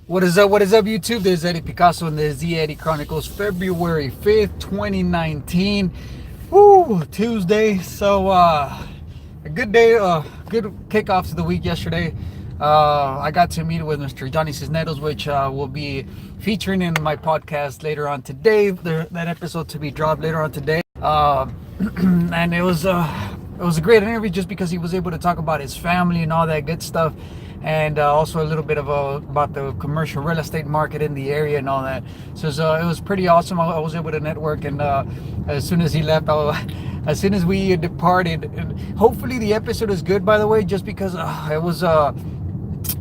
What is up? What is up, YouTube? This is Eddie Picasso and this is the Eddie Chronicles, February 5th, 2019. Woo, Tuesday. So, a good day, good kickoff to the week yesterday. I got to meet with Mr. Johnny Cisneros, which will be featuring in my podcast later on today. That episode to be dropped later on today. And it was a great interview just because he was able to talk about his family and all that good stuff. And also a little bit about the commercial real estate market in the area and all that. So it was pretty awesome. I was able to network, and as soon as he left, as soon as we departed, and hopefully the episode is good, by the way, just because it was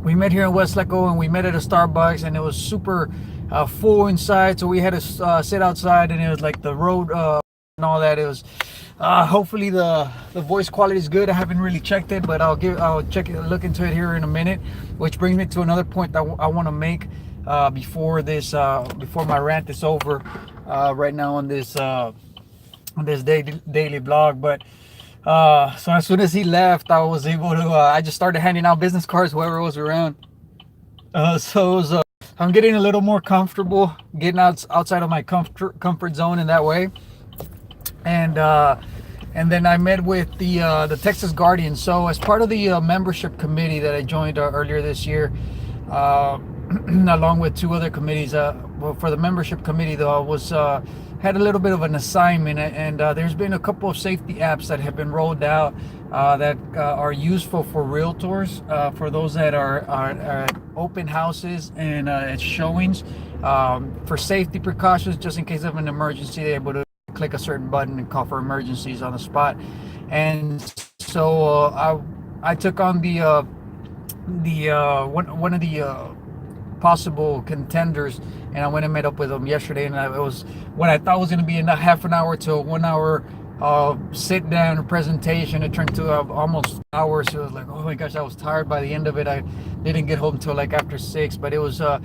we met here in Westlaco and we met at a Starbucks, and it was super full inside, so we had to sit outside, and it was like the road and all that. It was hopefully the voice quality is good. I haven't really checked it, but I'll look into it here in a minute. Which brings me to another point that I want to make before my rant is over right now on this daily blog. But so as soon as he left, I was able to I just started handing out business cards whoever was around. So it was, I'm getting a little more comfortable getting outside of my comfort zone in that way. And then I met with the Texas Guardian. So as part of the membership committee that I joined earlier this year, along with two other committees, for the membership committee though, I had a little bit of an assignment, and there's been a couple of safety apps that have been rolled out that are useful for realtors, for those that are at open houses and at showings, for safety precautions, just in case of an emergency, they're able to click a certain button and call for emergencies on the spot. And so I took on one of the possible contenders, and I went and met up with them yesterday, and it was what I thought was going to be a half an hour to a 1 hour sit down presentation. It turned to almost hours. So it was like, oh my gosh, I was tired by the end of it. I didn't get home till like after 6, but it was a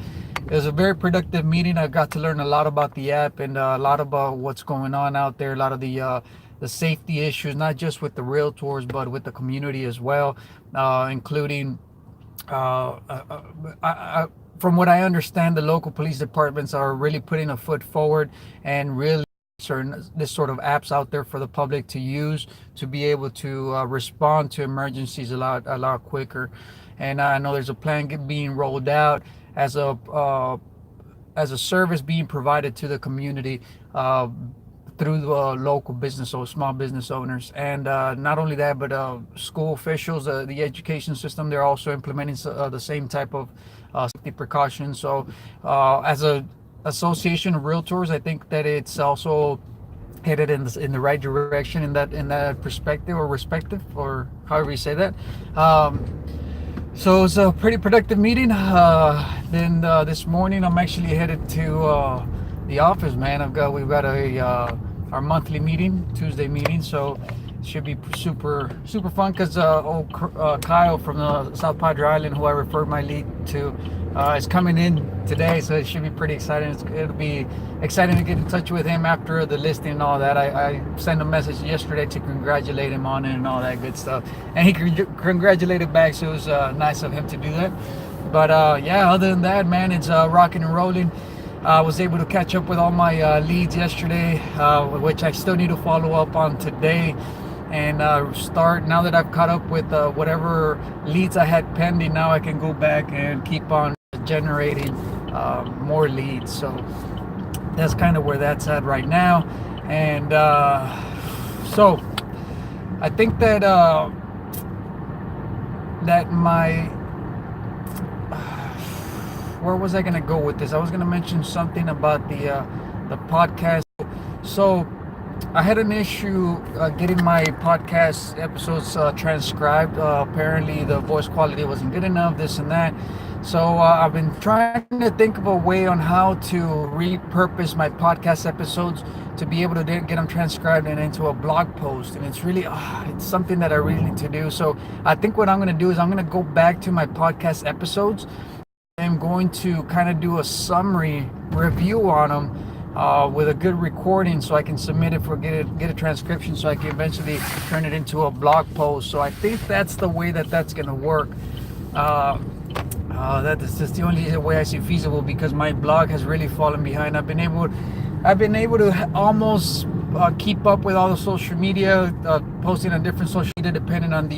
very productive meeting. I got to learn a lot about the app and a lot about what's going on out there, a lot of the safety issues, not just with the realtors, but with the community as well, including from what I understand, the local police departments are really putting a foot forward and really this sort of apps out there for the public to use to be able to respond to emergencies a lot quicker. And I know there's a plan being rolled out as a service being provided to the community through the local business or small business owners. And not only that, but school officials, the education system, they're also implementing the same type of safety precautions. So as a association of realtors, I think that it's also headed in the right direction in that perspective or respective, or however you say that. So it was a pretty productive meeting. Then this morning I'm actually headed to the office, man. We've got our monthly meeting, Tuesday meeting, so it should be super fun, because Kyle from the South Padre Island, who I referred my lead to, is coming in today, so it should be pretty exciting. It'll be exciting to get in touch with him after the listing and all that. I sent a message yesterday to congratulate him on it and all that good stuff, and he congratulated back, so it was nice of him to do that. But yeah, other than that, man, it's rocking and rolling. I was able to catch up with all my leads yesterday, which I still need to follow up on today, and start, now that I've caught up with whatever leads I had pending. Now I can go back and keep on generating more leads. So that's kind of where that's at right now. And so I think that where was I going to go with this? I was going to mention something about the podcast. So I had an issue getting my podcast episodes transcribed. Apparently the voice quality wasn't good enough, this and that. So I've been trying to think of a way on how to repurpose my podcast episodes to be able to get them transcribed and into a blog post. And it's really, it's something that I really need to do. So I think what I'm going to do is I'm going to go back to my podcast episodes. I'm going to kind of do a summary review on them with a good recording, so I can submit it get a transcription, so I can eventually turn it into a blog post. So I think that's the way that's going to work. That is just the only way I see feasible because my blog has really fallen behind. I've been able to almost keep up with all the social media, posting on different social media the depending on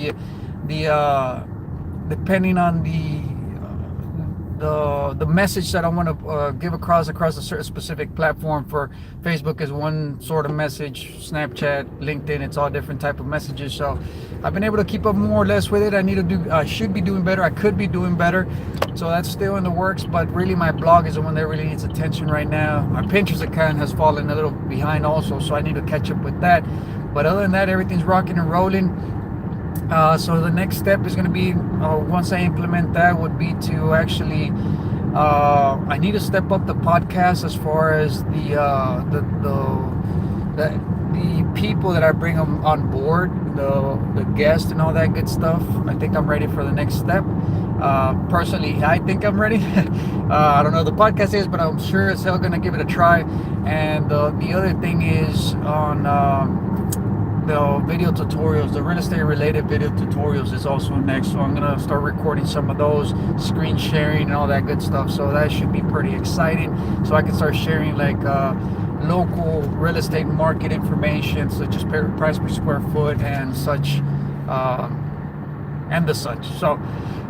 the message that I want to give across a certain specific platform. For Facebook is one sort of message, Snapchat, LinkedIn, it's all different type of messages. So I've been able to keep up more or less with it. I should be doing better. I could be doing better. So that's still in the works, but really my blog is the one that really needs attention right now. My Pinterest account has fallen a little behind also, so I need to catch up with that. But other than that, everything's rocking and rolling. So the next step is going to be, once I implement that, would be to actually I need to step up the podcast as far as the people that I bring on board, the guests and all that good stuff. I think I'm ready for the next step. Personally, I think I'm ready. I don't know the podcast is, but I'm sure as hell gonna give it a try. And the other thing is on the video tutorials, the real estate related video tutorials is also next. So I'm gonna start recording some of those, screen sharing and all that good stuff. So that should be pretty exciting. So I can start sharing like local real estate market information, such as price per square foot and such, and the such. So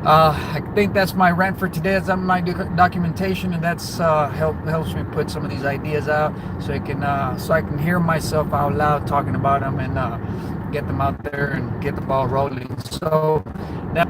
I think that's my rant for today. That's my documentation, and that's helps me put some of these ideas out, so I can hear myself out loud talking about them and get them out there and get the ball rolling. So now